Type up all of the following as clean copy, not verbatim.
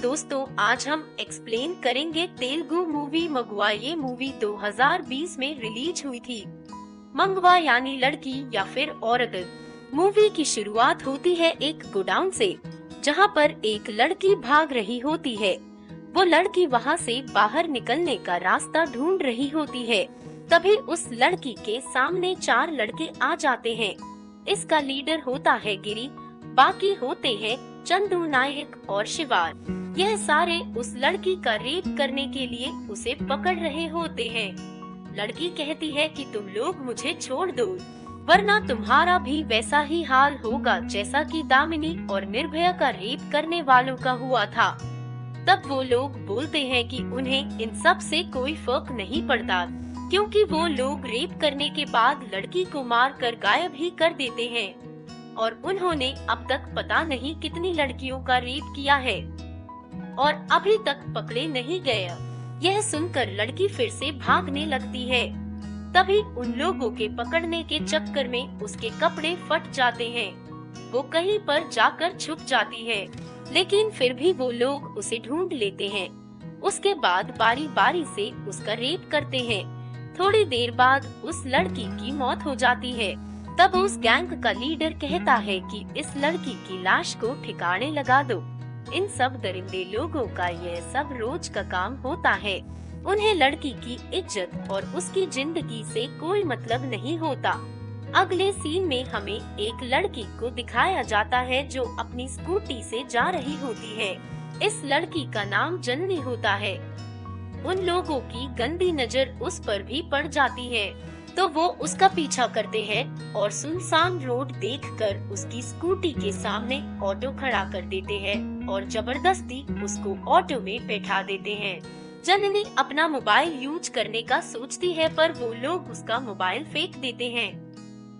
दोस्तों, आज हम एक्सप्लेन करेंगे तेलुगु मूवी मंगवा। ये मूवी 2020 में रिलीज हुई थी। मंगवा यानी लड़की या फिर औरत। मूवी की शुरुआत होती है एक गोडाउन से, जहां पर एक लड़की भाग रही होती है। वो लड़की वहां से बाहर निकलने का रास्ता ढूंढ रही होती है। तभी उस लड़की के सामने 4 लड़के आ जाते हैं। इसका लीडर होता है गिरी, बाकी होते हैं चंदू, नायक और शिवार। यह सारे उस लड़की का रेप करने के लिए उसे पकड़ रहे होते हैं। लड़की कहती है कि तुम लोग मुझे छोड़ दो, वरना तुम्हारा भी वैसा ही हाल होगा जैसा कि दामिनी और निर्भया का रेप करने वालों का हुआ था। तब वो लोग बोलते हैं कि उन्हें इन सब से कोई फर्क नहीं पड़ता, क्योंकि वो लोग रेप करने के बाद लड़की को मार कर गायब ही कर देते हैं और उन्होंने अब तक पता नहीं कितनी लड़कियों का रेप किया है और अभी तक पकड़े नहीं गए। यह सुनकर लड़की फिर से भागने लगती है। तभी उन लोगों के पकड़ने के चक्कर में उसके कपड़े फट जाते हैं। वो कहीं पर जाकर छुप जाती है, लेकिन फिर भी वो लोग उसे ढूंढ लेते हैं। उसके बाद बारी बारी से उसका रेप करते हैं। थोड़ी देर बाद उस लड़की की मौत हो जाती है। तब उस गैंग का लीडर कहता है कि इस लड़की की लाश को ठिकाने लगा दो। इन सब दरिंदे लोगों का यह सब रोज का काम होता है। उन्हें लड़की की इज्जत और उसकी जिंदगी से कोई मतलब नहीं होता। अगले सीन में हमें एक लड़की को दिखाया जाता है जो अपनी स्कूटी से जा रही होती है। इस लड़की का नाम जननी होता है। उन लोगों की गंदी नजर उस पर भी पड़ जाती है, तो वो उसका पीछा करते हैं और सुनसान रोड देखकर उसकी स्कूटी के सामने ऑटो खड़ा कर देते हैं और जबरदस्ती उसको ऑटो में बैठा देते हैं। जननी अपना मोबाइल यूज करने का सोचती है, पर वो लोग उसका मोबाइल फेंक देते हैं।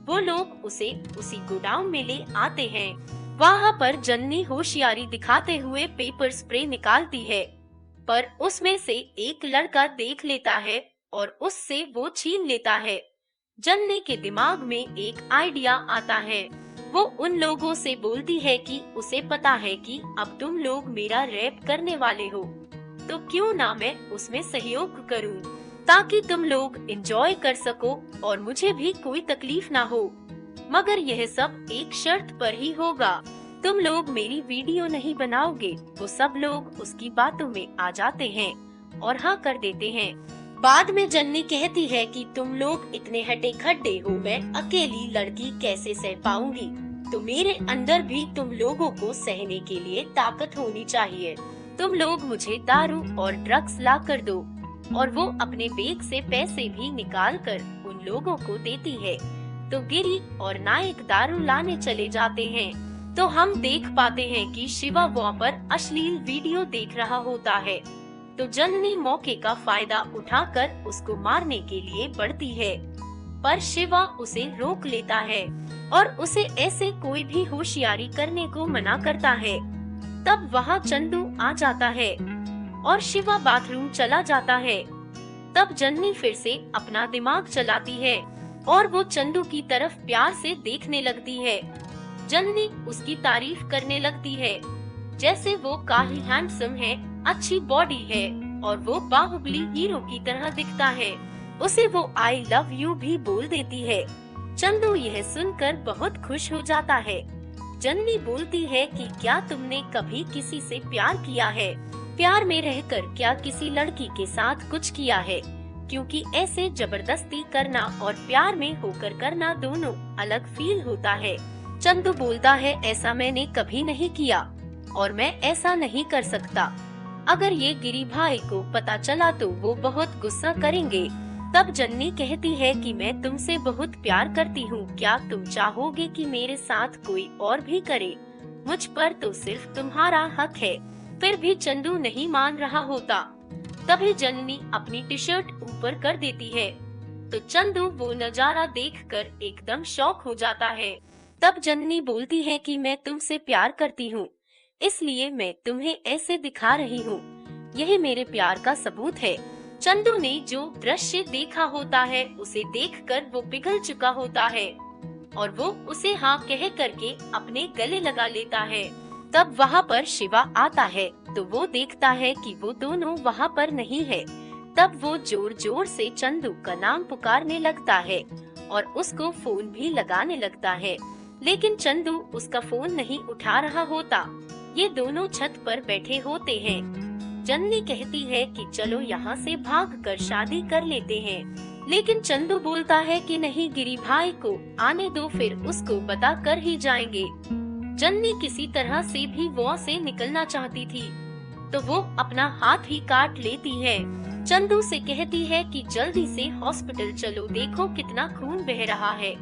वो लोग उसे उसी गोडाउन में ले आते हैं। वहाँ पर जननी होशियारी दिखाते हुए पेपर स्प्रे निकालती है, पर उसमें से एक लड़का देख लेता है और उससे वो छीन लेता है। जननी के दिमाग में एक आइडिया आता है। वो उन लोगों से बोलती है कि उसे पता है कि अब तुम लोग मेरा रेप करने वाले हो, तो क्यों ना मैं उसमें सहयोग करूं, ताकि तुम लोग एंजॉय कर सको और मुझे भी कोई तकलीफ ना हो। मगर यह सब एक शर्त पर ही होगा, तुम लोग मेरी वीडियो नहीं बनाओगे। वो सब लोग उसकी बातों में आ जाते हैं और हाँ कर देते हैं। बाद में जन्नी कहती है कि तुम लोग इतने हटे खड्डे हो, मैं अकेली लड़की कैसे सह पाऊंगी। तो मेरे अंदर भी तुम लोगों को सहने के लिए ताकत होनी चाहिए। तुम लोग मुझे दारू और ड्रग्स ला कर दो। और वो अपने बैग से पैसे भी निकाल कर उन लोगों को देती है। तो गिरी और नायक दारू लाने चले जाते हैं। तो हम देख पाते हैं कि शिवा वहाँ पर अश्लील वीडियो देख रहा होता है। तो जननी मौके का फायदा उठाकर उसको मारने के लिए बढ़ती है, पर शिवा उसे रोक लेता है और उसे ऐसे कोई भी होशियारी करने को मना करता है। तब वहाँ चंदू आ जाता है और शिवा बाथरूम चला जाता है। तब जननी फिर से अपना दिमाग चलाती है और वो चंदू की तरफ प्यार से देखने लगती है। जननी उसकी तारीफ करने लगती है, जैसे वो काफी हैंडसम है, अच्छी बॉडी है और वो बाहुबली हीरो की तरह दिखता है। उसे वो आई लव यू भी बोल देती है। चंदू यह सुनकर बहुत खुश हो जाता है। जननी बोलती है कि क्या तुमने कभी किसी से प्यार किया है? प्यार में रहकर क्या किसी लड़की के साथ कुछ किया है? क्योंकि ऐसे जबरदस्ती करना और प्यार में होकर करना दोनों अलग फील होता है। चंदू बोलता है, ऐसा मैंने कभी नहीं किया और मैं ऐसा नहीं कर सकता। अगर ये गिरी भाई को पता चला तो वो बहुत गुस्सा करेंगे। तब जन्नी कहती है कि मैं तुमसे बहुत प्यार करती हूँ, क्या तुम चाहोगे कि मेरे साथ कोई और भी करे? मुझ पर तो सिर्फ तुम्हारा हक है। फिर भी चंदू नहीं मान रहा होता। तभी जन्नी अपनी टी शर्ट ऊपर कर देती है, तो चंदू वो नजारा देखकर एकदम शॉक हो जाता है। तब जन्नी बोलती है कि मैं तुमसे प्यार करती हूँ, इसलिए मैं तुम्हें ऐसे दिखा रही हूँ। यही मेरे प्यार का सबूत है। चंदू ने जो दृश्य देखा होता है उसे देखकर वो पिघल चुका होता है और वो उसे हाँ कह करके अपने गले लगा लेता है। तब वहाँ पर शिवा आता है। तो वो देखता है कि वो दोनों वहाँ पर नहीं है। तब वो जोर जोर से चंदू का नाम पुकारने लगता है और उसको फोन भी लगाने लगता है, लेकिन चंदू उसका फोन नहीं उठा रहा होता। ये दोनों छत पर बैठे होते हैं। जन्नी कहती है कि चलो यहाँ से भागकर शादी कर लेते हैं, लेकिन चंदू बोलता है कि नहीं गिरी भाई को आने दो, फिर उसको बता कर ही जाएंगे। जन्नी किसी तरह से भी वहाँ से निकलना चाहती थी, तो वो अपना हाथ ही काट लेती है। चंदू से कहती है कि जल्दी से हॉस्पिटल चलो, देखो कितना खून बह रहा है।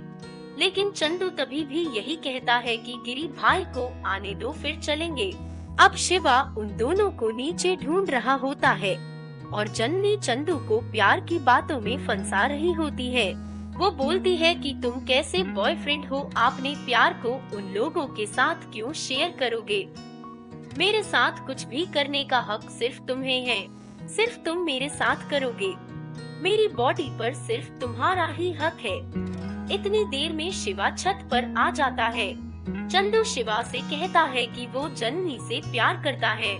लेकिन चंदू तभी भी यही कहता है कि गिरी भाई को आने दो, फिर चलेंगे। अब शिवा उन दोनों को नीचे ढूंढ रहा होता है और जन्नी चंदू को प्यार की बातों में फंसा रही होती है। वो बोलती है कि तुम कैसे बॉयफ्रेंड हो, आपने प्यार को उन लोगों के साथ क्यों शेयर करोगे? मेरे साथ कुछ भी करने का हक सिर्फ तुम्हें है, सिर्फ तुम मेरे साथ करोगे। मेरी बॉडी पर सिर्फ तुम्हारा ही हक है। इतनी देर में शिवा छत पर आ जाता है। चंदू शिवा से कहता है कि वो जन्नी से प्यार करता है।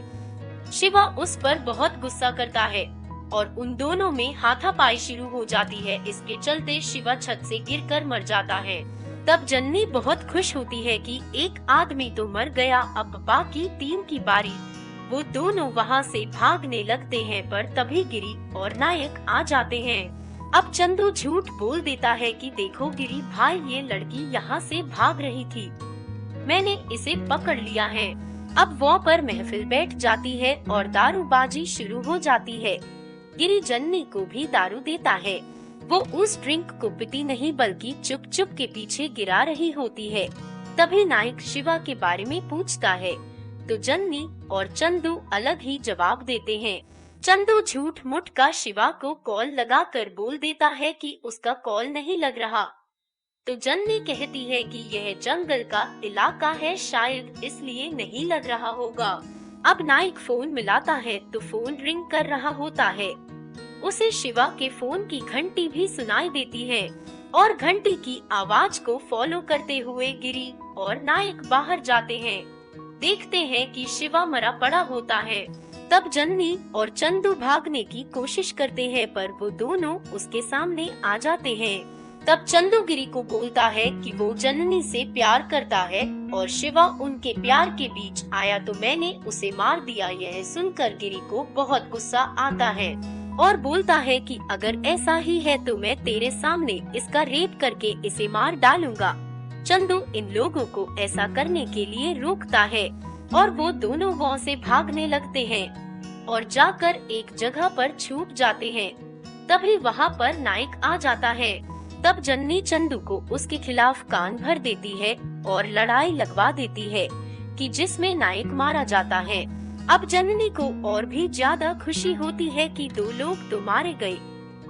शिवा उस पर बहुत गुस्सा करता है और उन दोनों में हाथापाई शुरू हो जाती है। इसके चलते शिवा छत से गिरकर मर जाता है। तब जन्नी बहुत खुश होती है कि एक आदमी तो मर गया, अब बाकी 3 की बारी। वो दोनों वहाँ से भागने लगते हैं, पर तभी गिरी और नायक आ जाते हैं। अब चंदू झूठ बोल देता है कि देखो गिरी भाई, ये लड़की यहाँ से भाग रही थी, मैंने इसे पकड़ लिया है। अब वो पर महफिल बैठ जाती है और दारूबाजी शुरू हो जाती है। गिरी जन्नी को भी दारू देता है। वो उस ड्रिंक को पीती नहीं बल्कि चुप चुप के पीछे गिरा रही होती है। तभी नायक शिवा के बारे में पूछता है, तो जन्नी और चंदू अलग ही जवाब देते हैं। चंदू झूठ मूठ का शिवा को कॉल लगाकर बोल देता है कि उसका कॉल नहीं लग रहा। तो जन्नी कहती है कि यह जंगल का इलाका है, शायद इसलिए नहीं लग रहा होगा। अब नायक फोन मिलाता है तो फोन रिंग कर रहा होता है। उसे शिवा के फोन की घंटी भी सुनाई देती है और घंटी की आवाज को फॉलो करते हुए गिरी और नायक बाहर जाते हैं। देखते हैं कि शिवा मरा पड़ा होता है। तब जन्नी और चंदू भागने की कोशिश करते हैं, पर वो दोनों उसके सामने आ जाते हैं। तब चंदू गिरी को बोलता है कि वो जन्नी से प्यार करता है और शिवा उनके प्यार के बीच आया तो मैंने उसे मार दिया। यह सुनकर गिरी को बहुत गुस्सा आता है और बोलता है कि अगर ऐसा ही है तो मैं तेरे सामने इसका रेप करके इसे मार डालूंगा। चंदू इन लोगों को ऐसा करने के लिए रोकता है और वो दोनों वहाँ से भागने लगते हैं और जाकर एक जगह पर छुप जाते हैं। तभी वहाँ पर नायक आ जाता है। तब जन्नी चंदू को उसके खिलाफ कान भर देती है और लड़ाई लगवा देती है कि जिसमें नायक मारा जाता है। अब जन्नी को और भी ज्यादा खुशी होती है कि 2 लोग तो मारे गए।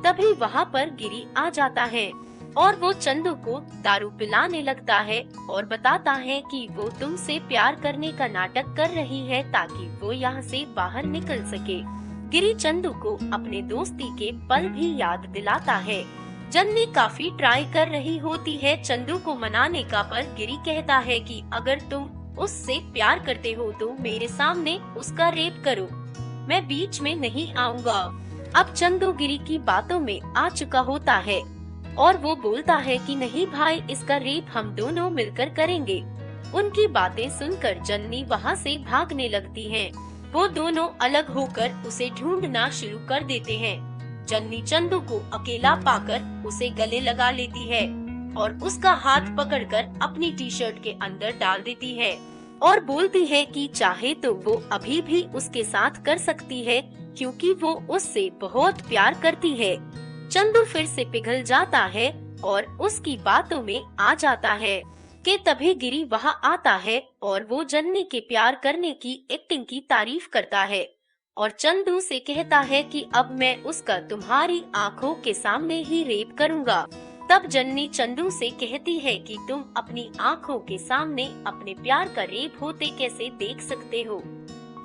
तभी वहाँ पर गिरी आ जाता है और वो चंदू को दारू पिलाने लगता है और बताता है कि वो तुमसे प्यार करने का नाटक कर रही है ताकि वो यहाँ से बाहर निकल सके। गिरी चंदू को अपने दोस्ती के पल भी याद दिलाता है। जन्नी काफी ट्राई कर रही होती है चंदू को मनाने का, पर गिरी कहता है कि अगर तुम उससे प्यार करते हो तो मेरे सामने उसका रेप करो, मैं बीच में नहीं आऊंगा। अब चंदू गिरी की बातों में आ चुका होता है और वो बोलता है कि नहीं भाई, इसका रेप हम दोनों मिलकर करेंगे। उनकी बातें सुनकर जन्नी वहाँ से भागने लगती है। वो दोनों अलग होकर उसे ढूंढना शुरू कर देते हैं। जन्नी चंदू को अकेला पाकर उसे गले लगा लेती है और उसका हाथ पकड़कर अपनी टी-शर्ट के अंदर डाल देती है और बोलती है कि चाहे तो वो अभी भी उसके साथ कर सकती है क्योंकि वो उससे बहुत प्यार करती है। चंदू फिर से पिघल जाता है और उसकी बातों में आ जाता है कि तभी गिरी वहाँ आता है और वो जन्नी के प्यार करने की एक्टिंग की तारीफ करता है और चंदू से कहता है कि अब मैं उसका तुम्हारी आंखों के सामने ही रेप करूँगा। तब जन्नी चंदू से कहती है कि तुम अपनी आंखों के सामने अपने प्यार का रेप होते कैसे देख सकते हो,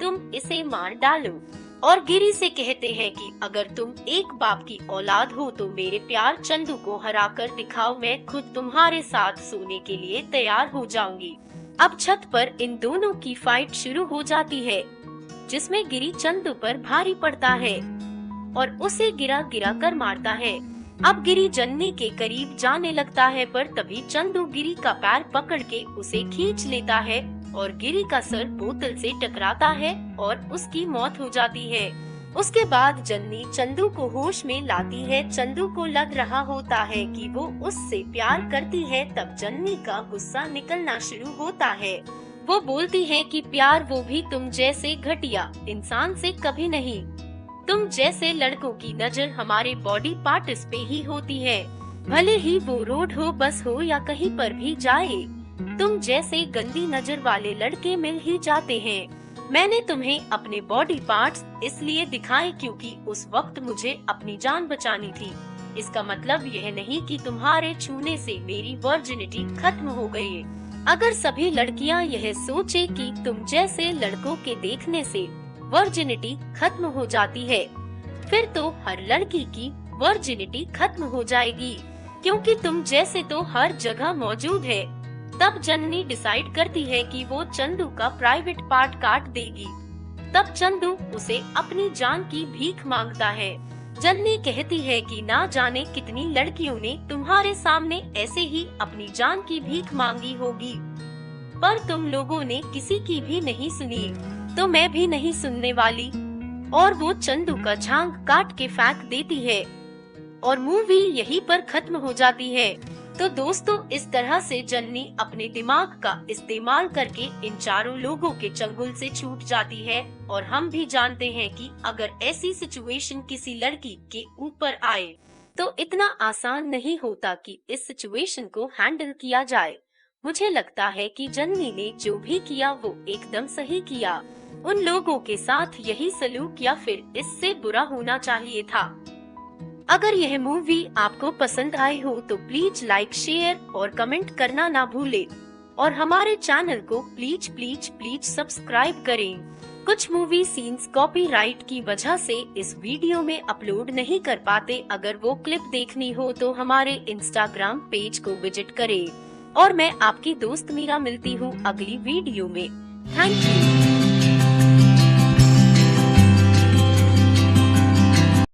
तुम इसे मार डालो। और गिरी से कहते हैं कि अगर तुम एक बाप की औलाद हो तो मेरे प्यार चंदू को हरा कर दिखाओ, मैं खुद तुम्हारे साथ सोने के लिए तैयार हो जाऊंगी। अब छत पर इन दोनों की फाइट शुरू हो जाती है। जिसमें गिरी चंदू पर भारी पड़ता है और उसे गिरा गिरा कर मारता है। अब गिरी जन्नी के करीब जाने लगता है, पर तभी चंदू गिरी का पैर पकड़ के उसे खींच लेता है और गिरी का सर बोतल से टकराता है और उसकी मौत हो जाती है। उसके बाद जन्नी चंदू को होश में लाती है। चंदू को लग रहा होता है कि वो उससे प्यार करती है। तब जन्नी का गुस्सा निकलना शुरू होता है। वो बोलती है कि प्यार वो भी तुम जैसे घटिया इंसान से कभी नहीं। तुम जैसे लड़कों की नजर हमारे बॉडी पार्ट्स पे ही होती है, भले ही वो रोड हो, बस हो या कहीं पर भी जाए। तुम जैसे गंदी नजर वाले लड़के मिल ही जाते हैं। मैंने तुम्हें अपने बॉडी पार्ट्स इसलिए दिखाए क्योंकि उस वक्त मुझे अपनी जान बचानी थी। इसका मतलब यह नहीं कि तुम्हारे छूने से मेरी वर्जिनिटी खत्म हो गई है। अगर सभी लड़कियां यह सोचे कि तुम जैसे लड़कों के देखने से वर्जिनिटी खत्म हो जाती है, फिर तो हर लड़की की वर्जिनिटी खत्म हो जाएगी, क्योंकि तुम जैसे तो हर जगह मौजूद है। तब जन्नी डिसाइड करती है कि वो चंदू का प्राइवेट पार्ट काट देगी। तब चंदू उसे अपनी जान की भीख मांगता है। जन्नी कहती है कि ना जाने कितनी लड़कियों ने तुम्हारे सामने ऐसे ही अपनी जान की भीख मांगी होगी, पर तुम लोगों ने किसी की भी नहीं सुनी, तो मैं भी नहीं सुनने वाली। और वो चंदू का झांग काट के फेंक देती है और मूवी यहीं पर खत्म हो जाती है। तो दोस्तों, इस तरह से जन्नी अपने दिमाग का इस्तेमाल करके इन चारों लोगों के चंगुल से छूट जाती है। और हम भी जानते हैं कि अगर ऐसी सिचुएशन किसी लड़की के ऊपर आए तो इतना आसान नहीं होता कि इस सिचुएशन को हैंडल किया जाए। मुझे लगता है कि जन्नी ने जो भी किया वो एकदम सही किया। उन लोगों के साथ यही सलूक या फिर इससे बुरा होना चाहिए था। अगर यह मूवी आपको पसंद आई हो तो प्लीज लाइक, शेयर और कमेंट करना ना भूले और हमारे चैनल को प्लीज प्लीज प्लीज सब्सक्राइब करें। कुछ मूवी सीन्स कॉपीराइट की वजह से इस वीडियो में अपलोड नहीं कर पाते। अगर वो क्लिप देखनी हो तो हमारे इंस्टाग्राम पेज को विजिट करें। और मैं आपकी दोस्त मीरा मिलती हूँ अगली वीडियो में। Thank you.